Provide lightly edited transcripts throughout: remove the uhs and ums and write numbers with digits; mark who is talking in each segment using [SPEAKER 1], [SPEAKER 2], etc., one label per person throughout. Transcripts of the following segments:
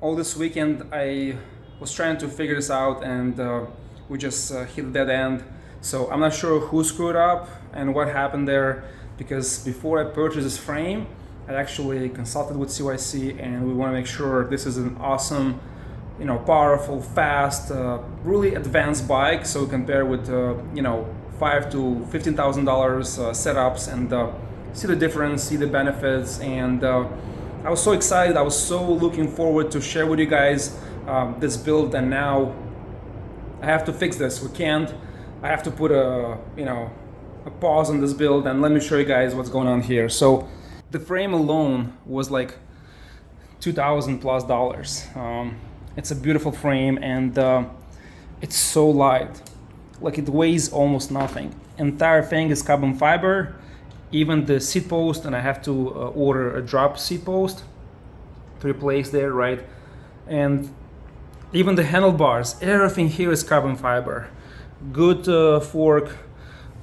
[SPEAKER 1] all this weekend I was trying to figure this out, and we just hit a dead end. So I'm not sure who screwed up and what happened there, because before I purchased this frame, I actually consulted with CYC, and we want to make sure this is an awesome, powerful, fast, really advanced bike. So compare with $5,000 to $15,000 setups, and see the difference, see the benefits. And I was so excited. I was so looking forward to share with you guys this build, and now I have to fix this. I have to put a pause on this build, and let me show you guys what's going on here. So the frame alone was like $2,000 plus. It's a beautiful frame, and it's so light. Like, it weighs almost nothing. Entire thing is carbon fiber, even the seat post, and I have to order a drop seat post to replace there, right? And even the handlebars, everything here is carbon fiber. Good fork,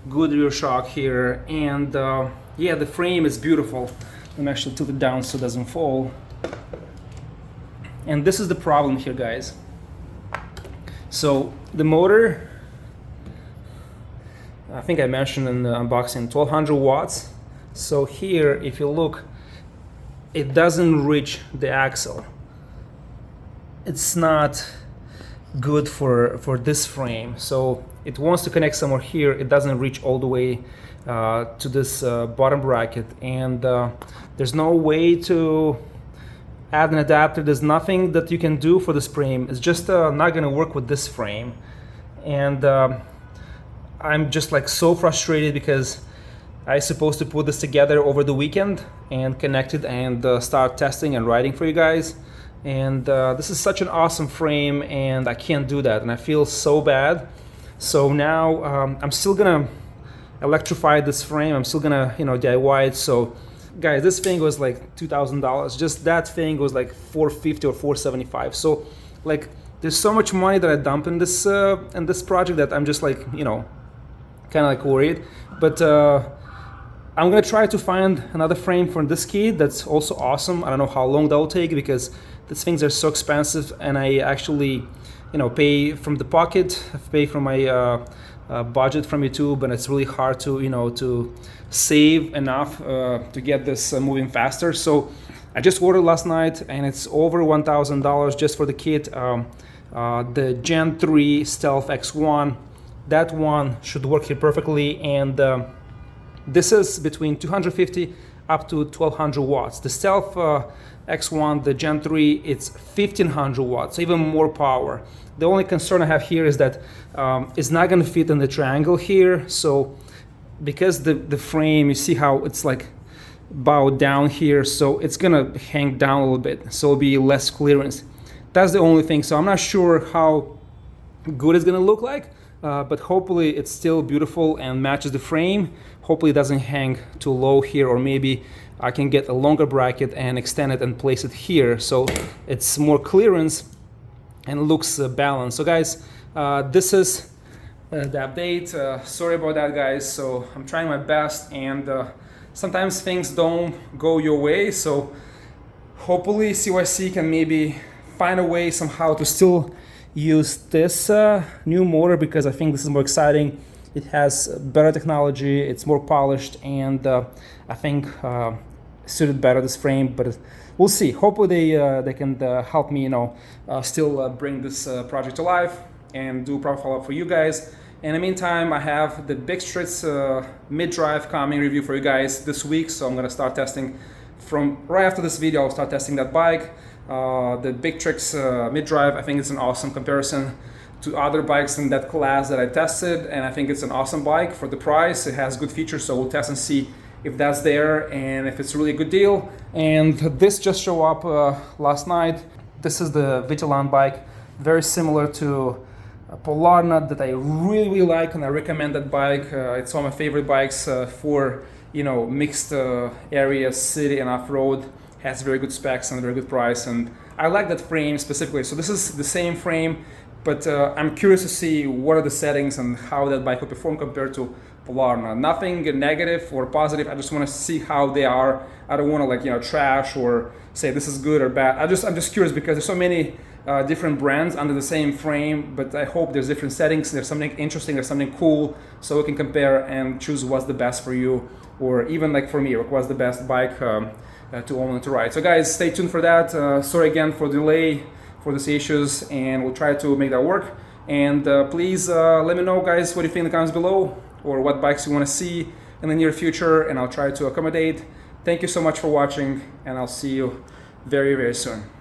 [SPEAKER 1] good rear shock here, and yeah, the frame is beautiful. Let me actually tilt it down so it doesn't fall. And this is the problem here, guys. So the motor, I think I mentioned in the unboxing, 1200 watts. So here, if you look, it doesn't reach the axle. It's not good for this frame. So it wants to connect somewhere here. It doesn't reach all the way to this bottom bracket, and there's no way to add an adapter. There's nothing that you can do for this frame. It's just not going to work with this frame. And I'm just like so frustrated, because I supposed to put this together over the weekend and connect it and start testing and riding for you guys. And this is such an awesome frame, and I can't do that, and I feel so bad. So now I'm still gonna electrify this frame. I'm still gonna DIY it. So guys, this thing was like $2,000. Just that thing was like $450 or $475. So like, there's so much money that I dump in this project that I'm just like kind of like worried. But I'm gonna try to find another frame for this kit that's also awesome. I don't know how long that will take, because these things are so expensive, and I actually pay from the pocket, pay from my budget from YouTube, and it's really hard to to save enough to get this moving faster. So I just ordered last night, and it's over $1,000 just for the kit. The Gen 3 Stealth X1, that one should work here perfectly, and this is between 250 up to 1200 watts. The Stealth X1, the Gen 3, it's 1500 watts, so even more power. The only concern I have here is that it's not going to fit in the triangle here. So because the frame, you see how it's like bowed down here, so it's going to hang down a little bit, so it'll be less clearance. That's the only thing. So I'm not sure how good it's going to look like, but hopefully it's still beautiful and matches the frame. Hopefully it doesn't hang too low here, or maybe I can get a longer bracket and extend it and place it here, so it's more clearance and looks balanced. So guys, this is the update. Sorry about that, guys. So I'm trying my best, and sometimes things don't go your way. So hopefully CYC can maybe find a way somehow to still use this new motor, because I think this is more exciting. It has better technology, it's more polished, and I think suited better this frame. But we'll see. Hopefully they can help me still bring this project to life and do proper follow-up for you guys. In the meantime, I have the Big Strix mid-drive coming review for you guys this week, so I'm gonna start testing from right after this video. I'll start testing that bike. The Big Strix mid-drive, I think it's an awesome comparison to other bikes in that class that I tested, and I think it's an awesome bike for the price. It has good features, so we'll test and see if that's there and if it's really a good deal. And this just showed up last night. This is the Vitelan bike, very similar to Polarnut, that I really like, and I recommend that bike. It's one of my favorite bikes for mixed areas, city and off-road. Has very good specs and a very good price, and I like that frame specifically. So this is the same frame
[SPEAKER 2] But I'm curious to see what are the settings and how that bike will perform compared to Polar. Nothing negative or positive. I just want to see how they are. I don't want to, like, you know, trash or say this is good or bad. I'm just curious because there's so many different brands under the same frame. But I hope there's different settings. There's something interesting. There's something cool, so we can compare and choose what's the best for you, or even like for me, what's the best bike to own and to ride. So guys, stay tuned for that. Sorry again for the delay, for these issues, and we'll try to make that work. And please let me know, guys, what you think in the comments below, or what bikes you want to see in the near future, and I'll try to accommodate. Thank you so much for watching, and I'll see you very, very soon.